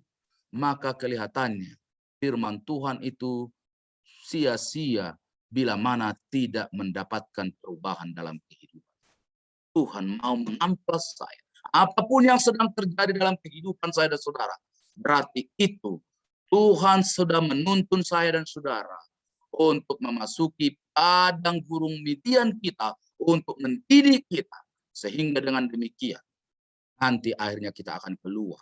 maka kelihatannya firman Tuhan itu sia-sia bila mana tidak mendapatkan perubahan dalam kehidupan. Tuhan mau mengamplas saya. Apapun yang sedang terjadi dalam kehidupan saya dan saudara, berarti itu Tuhan sudah menuntun saya dan saudara untuk memasuki padang gurun Midian kita, untuk mendidik kita, sehingga dengan demikian nanti akhirnya kita akan keluar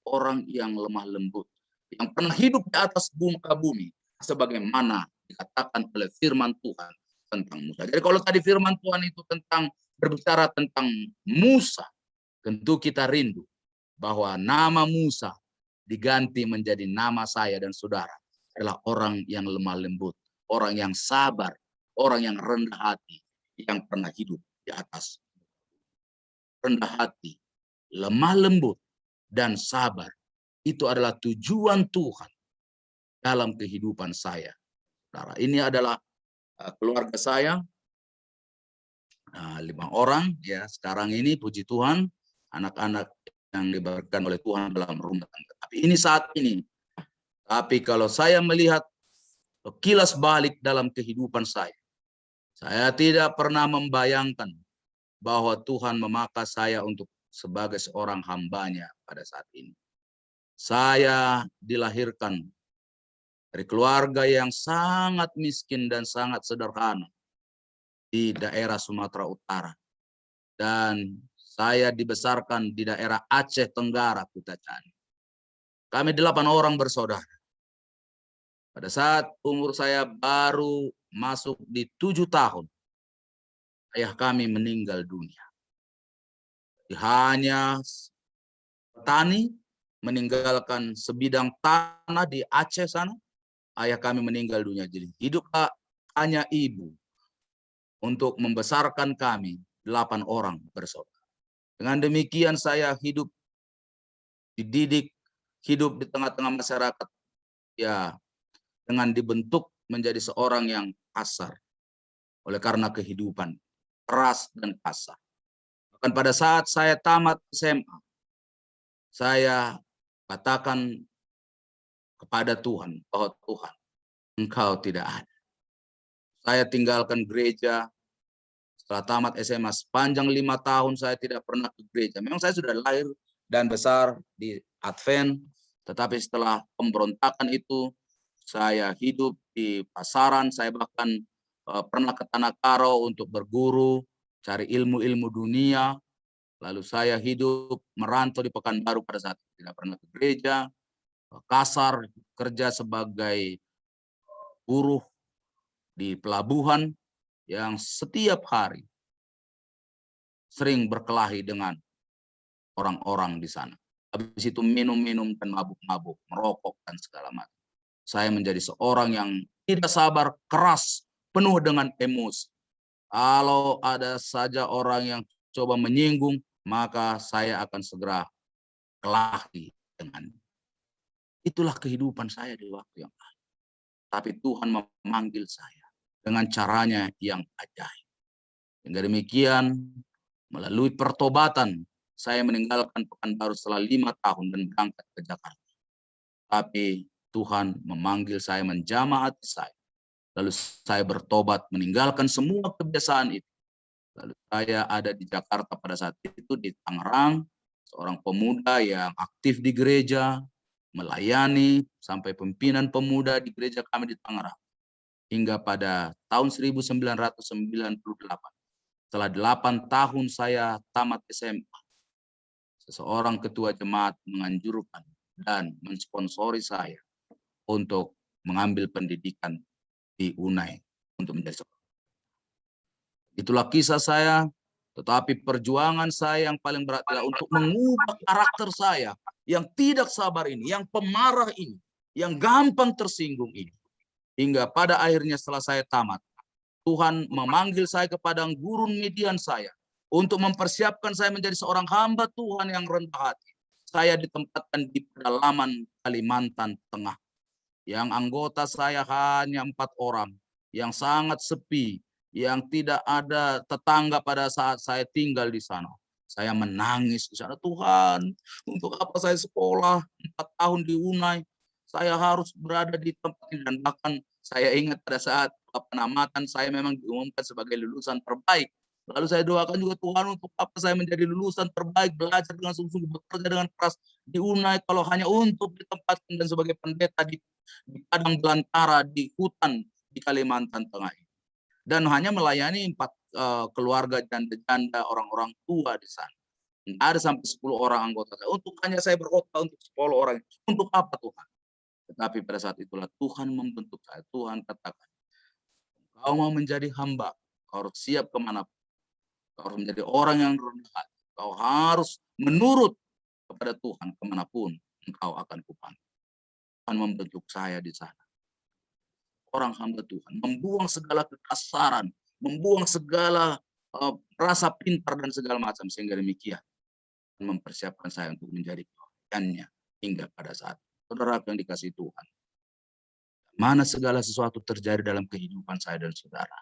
orang yang lemah lembut, yang pernah hidup di atas bumi, sebagaimana dikatakan oleh firman Tuhan tentang Musa. Jadi kalau tadi firman Tuhan itu tentang berbicara tentang Musa, tentu kita rindu bahwa nama Musa diganti menjadi nama saya dan saudara, adalah orang yang lemah lembut, orang yang sabar, orang yang rendah hati, yang pernah hidup di atas. Rendah hati, lemah lembut, dan sabar, itu adalah tujuan Tuhan dalam kehidupan saya. Nah, ini adalah keluarga saya, 5 orang ya sekarang ini, puji Tuhan, anak-anak yang diberkati oleh Tuhan dalam rumah tangga. Tapi ini saat ini. Tapi kalau saya melihat kilas balik dalam kehidupan saya tidak pernah membayangkan bahwa Tuhan memakai saya untuk sebagai seorang hambanya pada saat ini. Saya dilahirkan dari keluarga yang sangat miskin dan sangat sederhana di daerah Sumatera Utara. Dan saya dibesarkan di daerah Aceh Tenggara, Kutacani. Kami 8 orang bersaudara. Pada saat umur saya baru masuk di 7 tahun, ayah kami meninggal dunia. Hanya petani, meninggalkan sebidang tanah di Aceh sana, ayah kami meninggal dunia. Jadi hiduplah hanya ibu untuk membesarkan kami 8 orang bersaudara. Dengan demikian saya hidup, dididik, hidup di tengah-tengah masyarakat, ya, dengan dibentuk menjadi seorang yang kasar oleh karena kehidupan keras dan kasar. Bahkan pada saat saya tamat SMA, saya katakan kepada Tuhan bahwa Tuhan, Engkau tidak ada. Saya tinggalkan gereja setelah tamat SMA. Sepanjang 5 tahun saya tidak pernah ke gereja. Memang saya sudah lahir dan besar di Advent, tetapi setelah pemberontakan itu saya hidup di pasaran. Saya bahkan pernah ke Tanah Karo untuk berguru, cari ilmu-ilmu dunia. Lalu saya hidup merantau di Pekanbaru pada saat tidak pernah ke gereja. Kasar, kerja sebagai buruh di pelabuhan yang setiap hari sering berkelahi dengan orang-orang di sana. Habis itu minum-minum dan mabuk-mabuk, merokok dan segala macam. Saya menjadi seorang yang tidak sabar, keras, penuh dengan emosi. Kalau ada saja orang yang coba menyinggung, maka saya akan segera kelahi dengan. Itulah kehidupan saya di waktu yang lalu. Tapi Tuhan memanggil saya dengan caranya yang ajaib. Hingga demikian, melalui pertobatan, saya meninggalkan Pekanbaru setelah 5 tahun dan berangkat ke Jakarta. Tapi Tuhan memanggil saya, menjamah hati saya. Lalu saya bertobat, meninggalkan semua kebiasaan itu. Lalu saya ada di Jakarta pada saat itu, di Tangerang, seorang pemuda yang aktif di gereja, melayani sampai pimpinan pemuda di gereja kami di Tangerang. Hingga pada tahun 1998, setelah 8 tahun saya tamat SMA, seseorang ketua jemaat menganjurkan dan mensponsori saya untuk mengambil pendidikan di UNAI untuk menjadi seorang. Itulah kisah saya, tetapi perjuangan saya yang paling berat adalah untuk mengubah karakter saya yang tidak sabar ini, yang pemarah ini, yang gampang tersinggung ini. Hingga pada akhirnya setelah saya tamat, Tuhan memanggil saya ke padang gurun Midian saya untuk mempersiapkan saya menjadi seorang hamba Tuhan yang rendah hati. Saya ditempatkan di pedalaman Kalimantan Tengah, yang anggota saya hanya 4 orang, yang sangat sepi, yang tidak ada tetangga pada saat saya tinggal di sana. Saya menangis di sana, Tuhan, untuk apa saya sekolah 4 tahun di UNAI? Saya harus berada di tempat ini. Dan bahkan saya ingat pada saat penamatan saya memang diumumkan sebagai lulusan terbaik. Lalu saya doakan juga, Tuhan, untuk apa saya menjadi lulusan terbaik, belajar dengan sungguh-sungguh, bekerja dengan keras di UNAI, kalau hanya untuk ditempatkan dan sebagai pendeta di padang belantara, di hutan di Kalimantan Tengah ini. Dan hanya melayani 4 keluarga janda-janda, orang-orang tua di sana. Ada sampai 10 orang anggota saya. Untuk hanya saya berkhotbah untuk 10 orang. Untuk apa Tuhan? Tetapi pada saat itulah Tuhan membentuk saya. Tuhan katakan, kau mau menjadi hamba, kau harus siap kemanapun. Kau harus menjadi orang yang rendah hati. Kau harus menurut kepada Tuhan kemanapun engkau akan kupanggil. Tuhan membentuk saya di sana. Orang hamba Tuhan, membuang segala kekasaran, membuang segala rasa pintar dan segala macam, sehingga demikian mempersiapkan saya untuk menjadi pelayannya hingga pada saat saudara yang dikasihi Tuhan. Mana segala sesuatu terjadi dalam kehidupan saya dan saudara,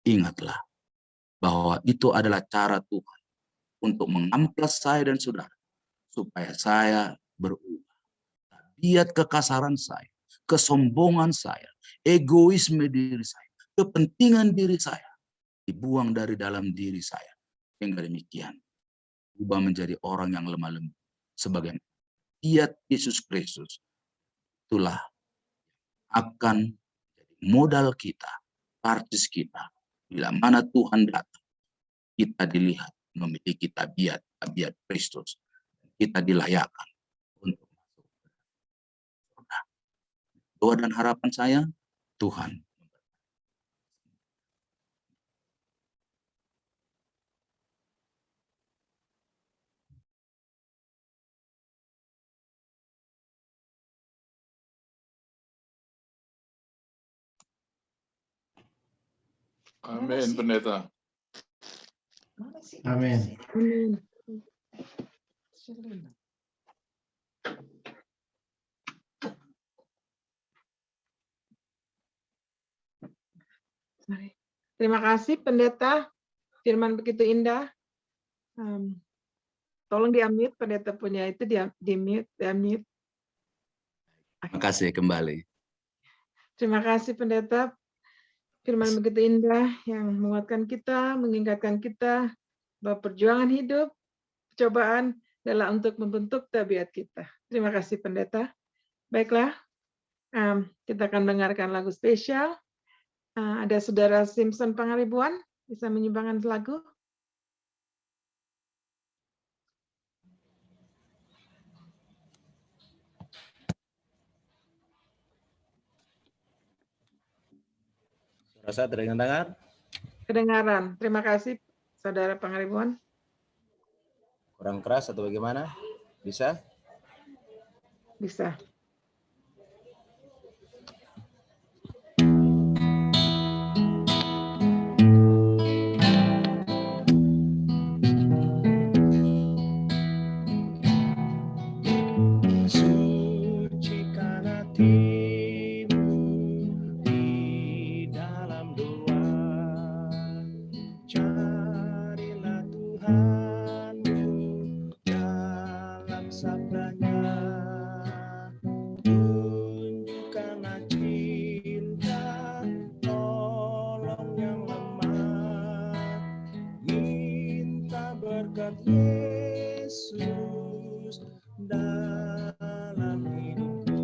ingatlah bahwa itu adalah cara Tuhan untuk mengamplas saya dan saudara supaya saya berubah. Tabiat kekasaran saya, kesombongan saya, egoisme diri saya, kepentingan diri saya dibuang dari dalam diri saya. Hingga demikian berubah menjadi orang yang lemah lembut sebagai tabiat Yesus Kristus. Itulah akan jadi modal kita, karcis kita. Bila mana Tuhan datang, kita dilihat memiliki tabiat Kristus. Kita dilayakkan untuk masuk ke surga. Doa dan harapan saya, Tuhan. Amin, Pendeta. Amin. Amin. Terima kasih Pendeta, firman begitu indah. Tolong di-unmute, Pendeta punya itu di-mute. Terima kasih kembali. Terima kasih Pendeta, firman begitu indah yang menguatkan kita, mengingatkan kita bahwa perjuangan hidup, cobaan adalah untuk membentuk tabiat kita. Terima kasih Pendeta. Baiklah, kita akan mendengarkan lagu spesial. Ada Saudara Simpson Pangaribuan, bisa menyumbangkan lagu. Suara saya terdengar? Kedengaran. Terima kasih Saudara Pangaribuan. Kurang keras atau bagaimana? Bisa? Bisa. Sucikan hatimu di dalam doa, carilah Tuhanmu dalam sabdanya, tunjukkanlah cinta, tolong yang lemah, minta berkat Yesus dalam hidupku.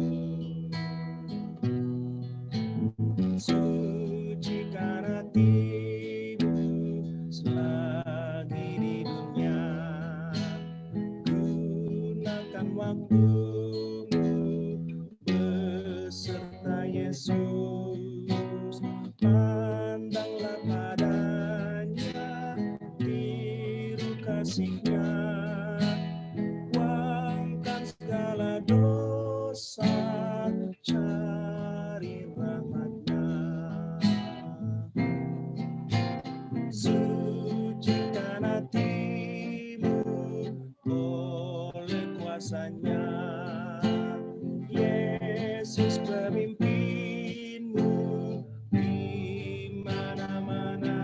Sucikan hatimu selagi di dunia, gunakan waktumu beserta Yesus, pandanglah padanya, biru kasih-Nya, buangkan segala dosa, cari rahmat-Nya. Sucikan hatimu oleh kuasa-Nya, Yesus pemimpinmu di mana-mana,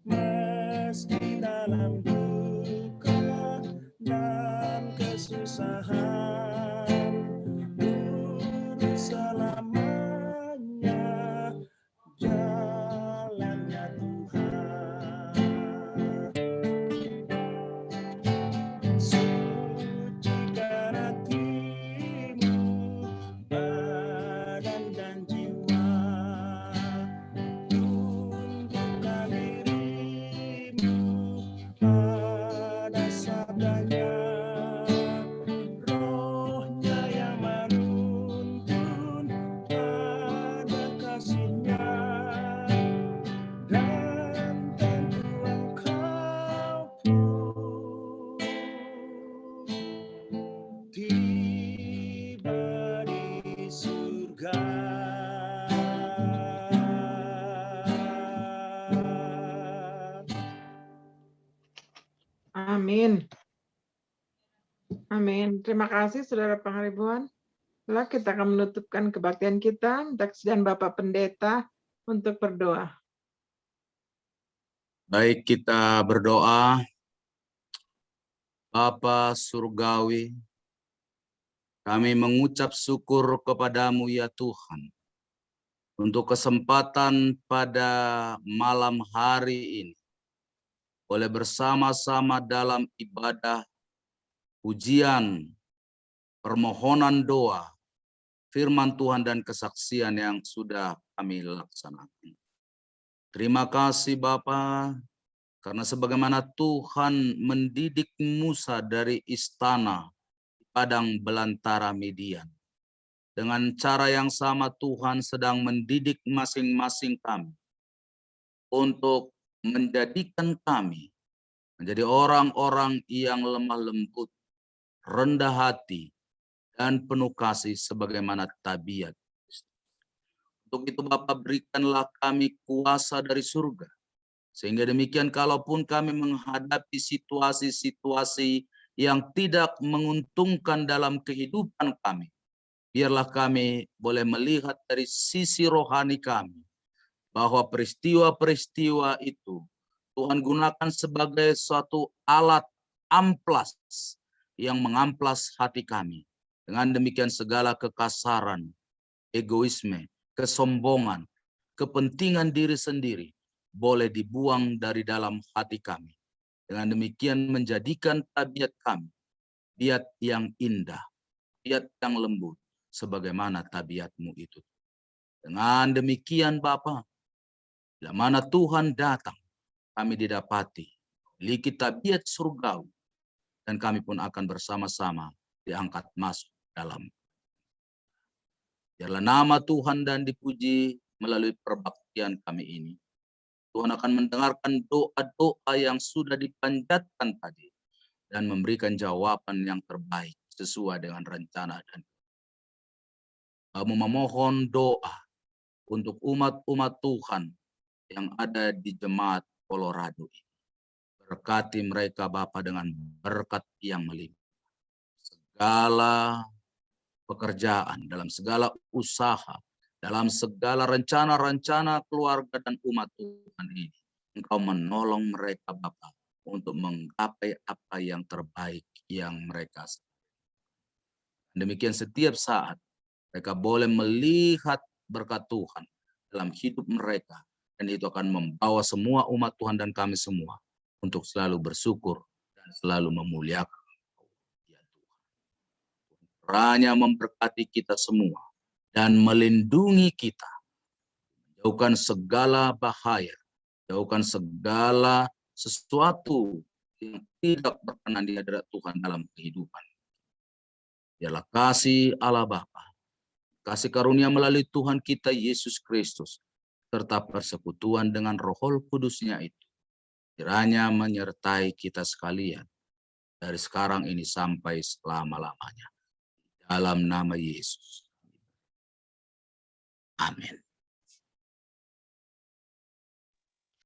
meski dalam duka dan kesusahan, lurus selamanya jalannya Tuhan. Sucikan hatimu, badan dan jiwa, tundukkan dirimu pada sabdanya, Roh-Nya yang menuntun pada kasih-Nya, dan tentu engkau pun tiba di surga. Amin. Amin. Terima kasih Saudara Pangaribuan. Setelah kita akan menutupkan kebaktian kita, minta kesediaan Bapak Pendeta untuk berdoa. Baik, kita berdoa. Bapa Surgawi, kami mengucap syukur kepadamu ya Tuhan, untuk kesempatan pada malam hari ini, boleh bersama-sama dalam ibadah, pujian, permohonan doa, firman Tuhan dan kesaksian yang sudah kami laksanakan. Terima kasih Bapa, karena sebagaimana Tuhan mendidik Musa dari istana di padang belantara Midian, dengan cara yang sama Tuhan sedang mendidik masing-masing kami untuk menjadikan kami menjadi orang-orang yang lemah lembut, rendah hati, dan penuh kasih sebagaimana tabiat. Untuk itu Bapa, berikanlah kami kuasa dari surga, sehingga demikian kalaupun kami menghadapi situasi-situasi yang tidak menguntungkan dalam kehidupan kami, biarlah kami boleh melihat dari sisi rohani kami, bahwa peristiwa-peristiwa itu Tuhan gunakan sebagai suatu alat amplas yang mengamplas hati kami. Dengan demikian segala kekasaran, egoisme, kesombongan, kepentingan diri sendiri boleh dibuang dari dalam hati kami. Dengan demikian menjadikan tabiat kami, tabiat yang indah, tabiat yang lembut, sebagaimana tabiat-Mu itu. Dengan demikian Bapa, bila mana Tuhan datang, kami didapati memiliki tabiat surgawi, dan kami pun akan bersama-sama diangkat masuk dalam. Biarlah nama Tuhan dan dipuji melalui perbaktian kami ini. Tuhan akan mendengarkan doa-doa yang sudah dipanjatkan tadi, dan memberikan jawaban yang terbaik sesuai dengan rencana dan kami memohon doa untuk umat-umat Tuhan yang ada di jemaat Colorado ini. Berkati mereka Bapa dengan berkat yang melimpah. Segala pekerjaan, dalam segala usaha, dalam segala rencana-rencana keluarga dan umat Tuhan ini, Engkau menolong mereka Bapa untuk menggapai apa yang terbaik yang mereka. Demikian setiap saat mereka boleh melihat berkat Tuhan dalam hidup mereka, dan itu akan membawa semua umat Tuhan dan kami semua untuk selalu bersyukur dan selalu memuliakan ya Tuhan. Kiranya memberkati kita semua dan melindungi kita, jauhkan segala bahaya, jauhkan segala sesuatu yang tidak berkenan di hadirat Tuhan dalam kehidupan. Biarlah kasih Allah Bapa, kasih karunia melalui Tuhan kita Yesus Kristus, serta persekutuan dengan Roh Kudus-Nya itu, kiranya menyertai kita sekalian dari sekarang ini sampai selama-lamanya. Dalam nama Yesus. Amin.